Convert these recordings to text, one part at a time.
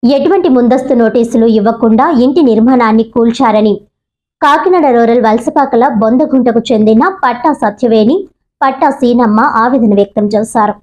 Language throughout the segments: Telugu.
ఎటువంటి ముందస్తు నోటీసులు ఇవ్వకుండా ఇంటి నిర్మాణాన్ని కూల్చారని కాకినాడ రూరల్ వలసపాకల బొందగుంటకు చెందిన పట్టా సత్యవేణి, పట్టా సీనమ్మ ఆవేదన వ్యక్తం చేశారు.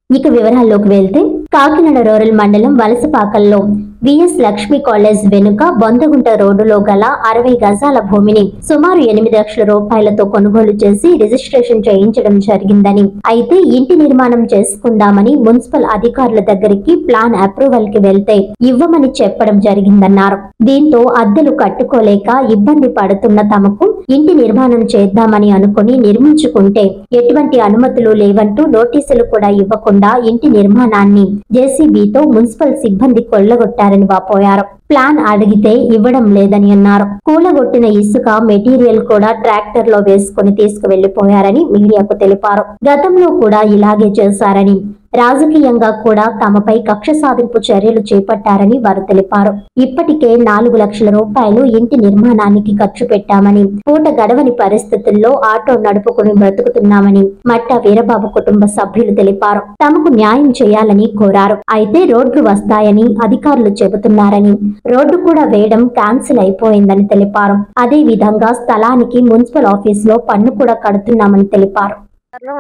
ఇక వివరాల్లోకి వెళ్తే కాకినాడ రూరల్ మండలం వలసపాకల్లో విఎస్ లక్ష్మీ కాలేజ్ వెనుక బొందగుంట రోడ్డులో గల 60 గజాల భూమిని సుమారు 8 లక్షల రూపాయలతో కొనుగోలు చేసి రిజిస్ట్రేషన్ చేయించడం జరిగిందని, అయితే ఇంటి నిర్మాణం చేసుకుందామని మున్సిపల్ అధికారుల దగ్గరికి ప్లాన్ అప్రూవల్ కి వెళ్తే ఇవ్వమని చెప్పడం జరిగిందన్నారు. దీంతో అద్దెలు కట్టుకోలేక ఇబ్బంది పడుతున్న తమకు ఇంటి నిర్మాణం చేద్దామని అనుకుని నిర్మించుకుంటే ఎటువంటి అనుమతులు లేవంటూ నోటీసులు కూడా ఇవ్వకుండా ఇంటి నిర్మాణాన్ని జేసీబీతో మున్సిపల్ సిబ్బంది కొల్లగొట్టారని వాపోయారు. ప్లాన్ అడిగితే ఇవ్వడం లేదని అన్నారు. కూలగొట్టిన ఇసుక మెటీరియల్ కూడా ట్రాక్టర్ లో వేసుకుని తీసుకువెళ్లిపోయారని మీడియాకు తెలిపారు. గతంలో కూడా ఇలాగే చేశారని, రాజకీయంగా కూడా తమపై కక్ష సాధింపు చర్యలు చేపట్టారని వారు తెలిపారు. ఇప్పటికే 4 లక్షల రూపాయలు ఇంటి నిర్మాణానికి ఖర్చు పెట్టామని, పూట గడవని పరిస్థితుల్లో ఆటో నడుపుకుని బ్రతుకుతున్నామని మట్టా వీరబాబు కుటుంబ సభ్యులు తెలిపారు. తమకు న్యాయం చేయాలని కోరారు. అయితే రోడ్లు వస్తాయని అధికారులు చెబుతున్నారని, రోడ్డు కూడా వేయడం క్యాన్సిల్ అయిపోయిందని తెలిపారు. అదే విధంగా స్థలానికి మున్సిపల్ ఆఫీసులో పన్ను కూడా కడుతున్నామని తెలిపారు.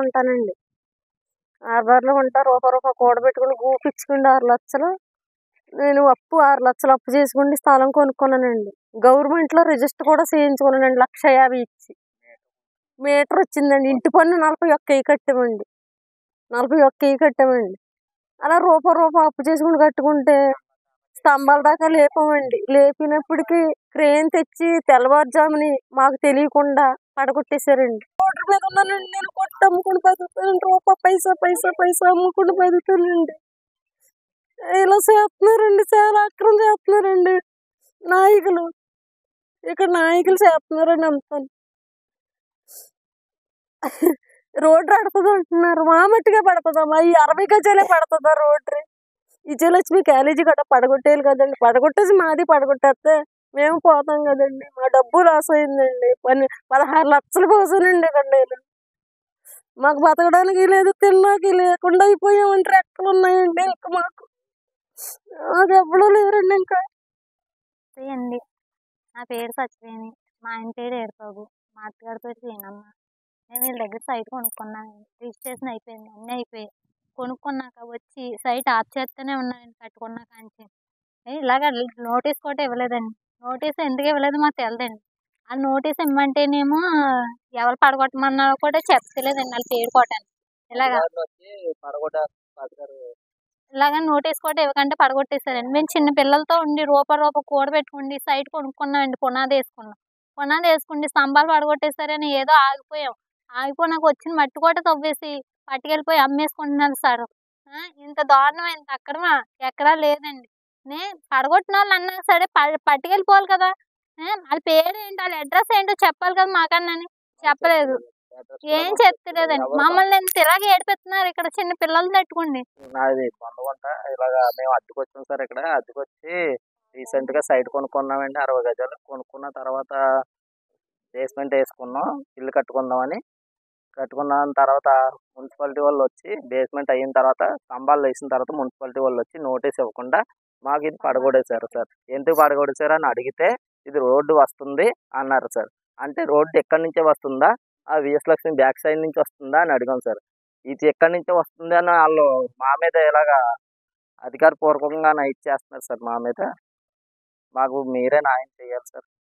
ఉంటానండి, ఆర్బార్లో ఉంటా. రూపాయి కూడబెట్టుకుని గూపిచ్చుకుండి 6 లక్షలు. నేను 6 లక్షలు అప్పు చేసుకుని స్థలం కొనుక్కున్నానండి. గవర్నమెంట్లో రిజిస్టర్ కూడా చేయించుకున్నానండి 1,50,000 ఇచ్చి. మీటర్ వచ్చిందండి. ఇంటి పన్ను 41,000 కట్టామండి. 41,000 కట్టామండి. అలా రూపాయి అప్పు చేసుకుని కట్టుకుంటే స్తంభాల దాకా లేపామండి. లేపినప్పటికీ క్రేన్ తెచ్చి తెల్లవారుజాముని మాకు తెలియకుండా పడగొట్టేశారండి. రోడ్డు మీద ఉన్నానండి. నేను కొట్టి అమ్ముకుని బతుకుతానండి. పైసా అమ్ముకుని బతుకుతానండి. ఇలా చేస్తున్నారండి, చాలా అక్రమం చేస్తున్నారండి నాయకులు. ఇక్కడ నాయకులు చేస్తున్నారండి అంతా. రోడ్డు పడుతుంది అంటున్నారు. మా మట్టిగా పడుతుందమ్మా. ఈ 60 గజాలే పడుతుందా రోడ్డు? విజయలక్ష్మి కాలేజీ గట్రా పడగొట్టేయాలి కదండి. పడగొట్టేసి మాది పడగొట్టేస్తే మేము పోతాం కదండి. మా డబ్బు లాస్ అయిందండి. 16 లక్షలు పోసానండి ఇక్కడ నేను. మాకు బతకడానికి లేదు, తినడానికి లేకుండా అయిపోయామంటే రెక్కలు ఉన్నాయండి. ఇంకా మాకు ఎవ్వడూ లేరండి. ఇంకా అండి, నా పేరు సత్యవేణి, మా ఆయన పేరు ఏడుబాబు, మా అత్తగారి పేరు సీనమ్మ. నేను వీళ్ళ దగ్గర సైట్ కొనుక్కున్నానండి. రిజిస్ట్రేషన్ అయిపోయింది, అన్నీ అయిపోయాయి. కొనుక్కున్నాక వచ్చి సైట్ ఆఫ్ చేస్తూనే ఉన్నాయండి కట్టుకున్నా కాంచి. ఇలాగ నోటీస్ కూడా ఇవ్వలేదండి. నోటీస్ ఎందుకు ఇవ్వలేదు మాకు తెలదండి. ఆ నోటీస్ ఇమ్మంటేనేమో ఎవరు పడగొట్టమన్నారో కూడా చెప్పలేదండి వాళ్ళు పేరుకోవటానికి. ఇలాగ నోటీస్ కూడా ఇవ్వకంటే పడగొట్టేశారండి. మేము చిన్న పిల్లలతో ఉండి రూపాయి కూడబెట్టుకుండి సైట్ కొనుక్కున్నామండి. పునాది వేసుకున్నాం. పునాది వేసుకుండి స్తంభాలు పడగొట్టేశారని ఏదో ఆగిపోయాం. ఆగిపోయినాక వచ్చిన మట్టి కూడా తవ్వేసి పట్టుకెళ్ళిపోయి అమ్మేసుకుంటున్నారు సార్. ఇంత దారుణం, ఇంత అక్రమా ఎక్కడా లేదండి. పడగొట్టిన వాళ్ళు అన్నా సరే పట్టుకెళ్ళిపోవాలి కదా. వాళ్ళ పేరు ఏంటి, వాళ్ళ అడ్రస్ ఏంటో చెప్పాలి కదా మాకన్నాని. చెప్పలేదు, ఏం చెప్తలేదండి. మమ్మల్ని ఎంత ఇలాగ ఏడిపిస్తున్నారు ఇక్కడ చిన్న పిల్లలు తట్టుకోండి. నాది బొందగుంట. ఇలాగా మేము అద్దెకొచ్చాం సార్. ఇక్కడ అద్దెకొచ్చి రీసెంట్ గా సైట్ కొనుక్కున్నామండి. 60 గజాలు కొనుక్కున్న తర్వాత బేస్మెంట్ వేసుకున్నాం, ఇల్లు కట్టుకుందామని. కట్టుకున్న తర్వాత మున్సిపాలిటీ వాళ్ళు వచ్చి బేస్మెంట్ అయిన తర్వాత స్తంభాలు వేసిన తర్వాత మున్సిపాలిటీ వాళ్ళు వచ్చి నోటీస్ ఇవ్వకుండా మాకు ఇది పడగొడేశారు సార్. ఎందుకు పడగొడేశారు అని అడిగితే ఇది రోడ్డు వస్తుంది అన్నారు సార్. అంటే రోడ్డు ఎక్కడి నుంచే వస్తుందా, ఆ విఎస్ లక్ష్మి బ్యాక్ సైడ్ నుంచి వస్తుందా అని అడిగాం సార్. ఇది ఎక్కడి నుంచే వస్తుంది అని వాళ్ళు మా మీద ఇలాగా అధికారపూర్వకంగా ఇచ్చేస్తున్నారు సార్. మా మీద మాకు మీరే న్యాయం చేయాలి సార్.